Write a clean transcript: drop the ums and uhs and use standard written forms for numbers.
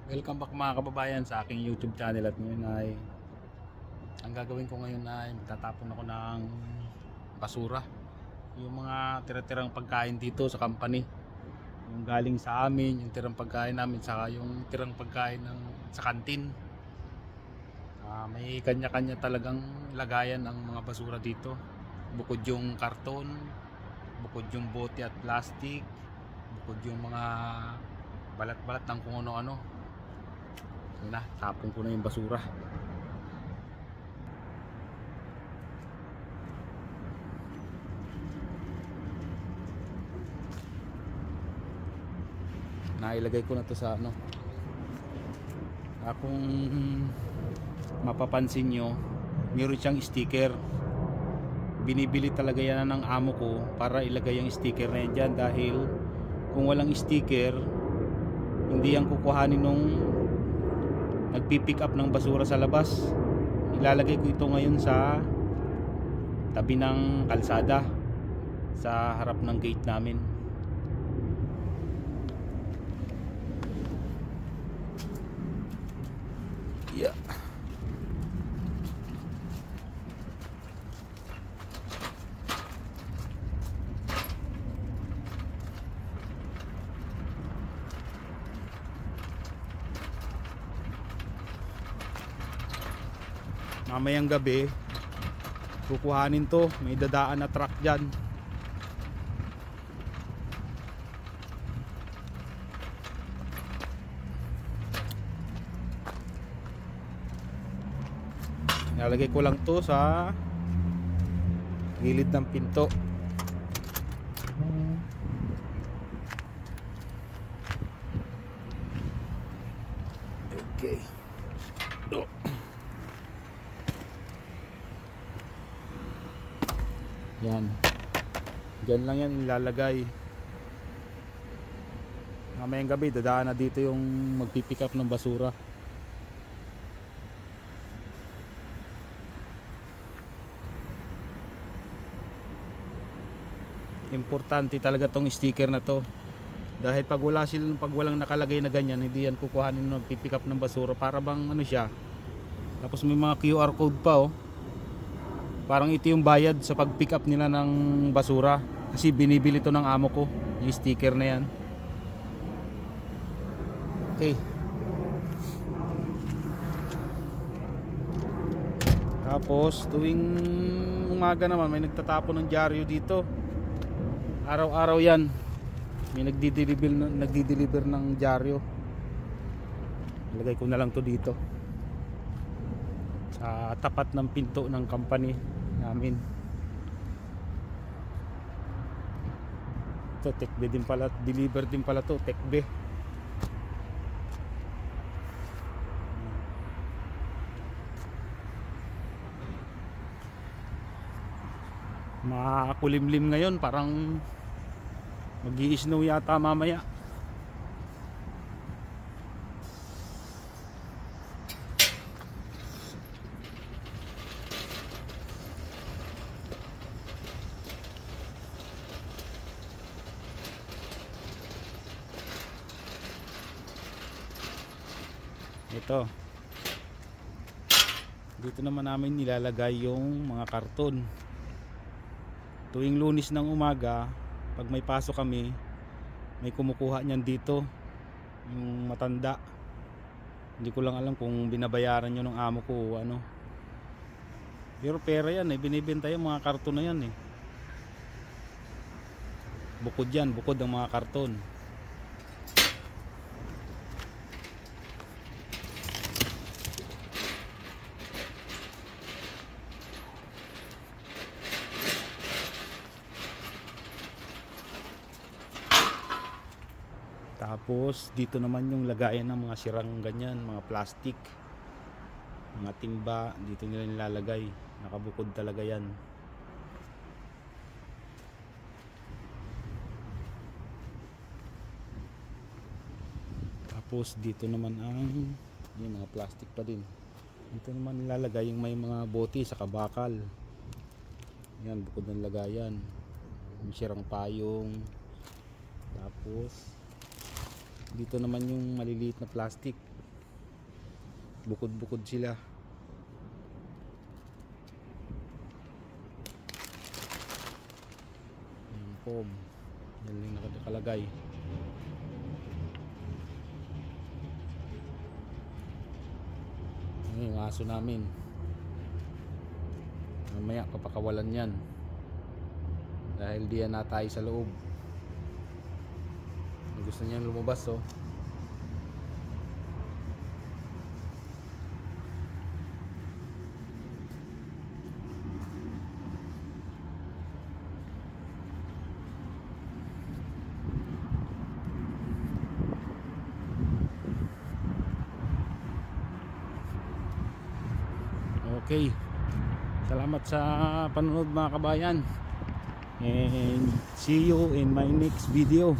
Welcome back mga kababayan sa aking YouTube channel. At ngayon ay ang gagawin ko ngayon ay magtatapon ako ng basura, yung mga tira-tirang pagkain dito sa company, yung galing sa amin, yung tirang pagkain namin, saka yung tirang pagkain sa kantin. May kanya-kanya talagang lagayan ang mga basura dito, bukod yung karton, bukod yung bote at plastic, bukod yung mga balat-balat ng kung ano-ano. Na, tapon ko na yung basura. Nailagay ko na to sa ano. Kung mapapansin nyo, meron siyang sticker. Binibili talaga yan ng amo ko para ilagay yung sticker na yan dyan, dahil kung walang sticker, hindi yan kukuhanin nung nagpipick up ng basura sa labas. Ilalagay ko ito ngayon sa tabi ng kalsada, sa harap ng gate namin. Yeah. Mamayang gabi kukuhanin to, may dadaan na truck dyan. Nalagay ko lang to sa gilid ng pinto. Okay. Oh. Yan. Diyan lang yan ilalagay. Mamayang gabi dadaan na dito yung magpipick up ng basura. Importante talaga tong sticker na to, dahil pag walang nakalagay na ganyan, hindi yan kukuhanin ng pipick up ng basura. Para bang ano siya, tapos may mga QR code pa, oh. Parang ito yung bayad sa pag pick up nila ng basura, kasi binibili to ng amo ko, yung sticker na yan. Okay. Tapos tuwing umaga naman may nagtatapon ng dyaryo dito. Araw-araw yan may nagdi-deliver ng dyaryo. Ilagay ko na lang to dito sa tapat ng pinto ng company namin. Ito tekbe din pala, deliver din pala to, tekbe. Makulimlim ngayon, parang mag-i-snow yata mamaya. Ito, dito naman namin nilalagay yung mga karton. Tuwing Lunes ng umaga, pag may pasok kami, may kumukuha niyan dito, yung matanda. Hindi ko lang alam kung binabayaran nyo ng amo ko o ano, pero pera yan, binibenta yung mga karton na yan, bukod yan, bukod ang mga karton. Tapos dito naman yung lagayan ng mga sirang ganyan, mga plastic, mga timba, dito nila nilalagay. Nakabukod talaga yan. Tapos dito naman yung mga plastic pa din. Dito naman nilalagay yung may mga bote sa kabakal. Yan, bukod ng lagayan. May sirang payong. Tapos dito naman yung maliliit na plastic. bukod-bukod sila. Yung foam yan yung nakalagay. Yan yung aso namin, mamaya papakawalan yan dahil di yan natay sa loob. Gusto niyang lumabas, oh. Okay, salamat sa panonood mga kabayan, and see you in my next video.